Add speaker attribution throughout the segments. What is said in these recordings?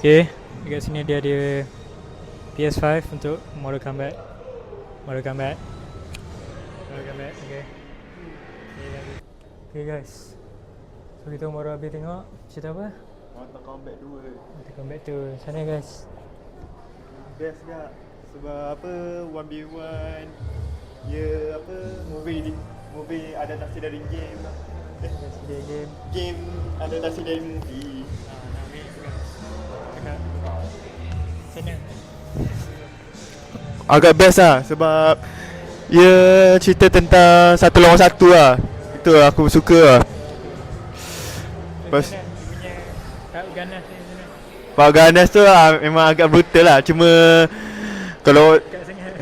Speaker 1: Okay, dekat sini dia ada PS5 untuk Mortal Kombat. Okay. Okay guys, so kita baru habis tengok cerita apa?
Speaker 2: Mortal Kombat 2
Speaker 1: Mortal Kombat tu sana guys.
Speaker 2: best gak sebab apa 1v1 ya apa movie adaptasi dari game lah.
Speaker 1: Dia game.
Speaker 2: Game adaptasi dari movie.
Speaker 1: Sana.
Speaker 2: Agak best lah sebab ia cerita tentang satu lawan satu lah. Itu aku suka lah. Pas
Speaker 1: Tak ganas ni sana.
Speaker 2: Pak Ganas tu lah, memang agak brutal lah. Cuma kalau
Speaker 1: Dekat sangat.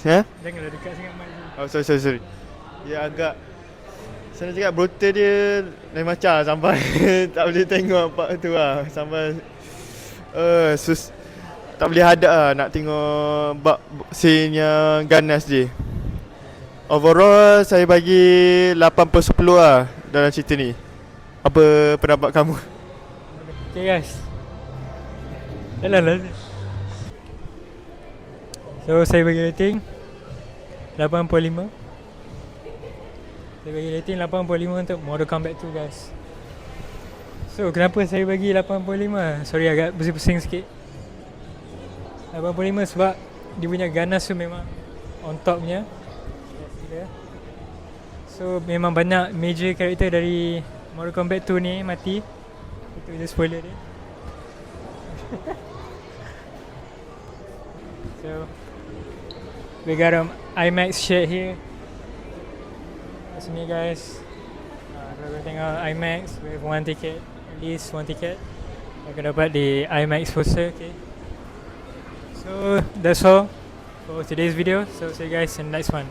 Speaker 2: ya?
Speaker 1: Janganlah dekat sangat mic ni.
Speaker 2: Oh sorry. Dia agak saya nak cakap brutal dia lain macam sampai tak boleh tengok part tu lah. Sampai tak boleh hadap lah nak tengok scene yang ganas dia. Overall saya bagi 8/10 lah dalam cerita ni. Apa pendapat kamu?
Speaker 1: Okay guys. Lah. So saya bagi rating 85. Saya bagi rating 85 untuk Mortal Kombat 2 guys. So kenapa saya bagi 85? Sorry agak pusing-pusing sikit. 85 sebab dia punya ganas tu memang on top punya. So memang banyak major karakter dari Mortal Kombat 2 ni mati. Itu je spoiler dia. So we got IMAX shit here. That's me guys. Kalau tengok IMAX with one ticket, at least one ticket, akan dapat di IMAX poster. Okay. So that's all for today's video. So see you guys in the next one.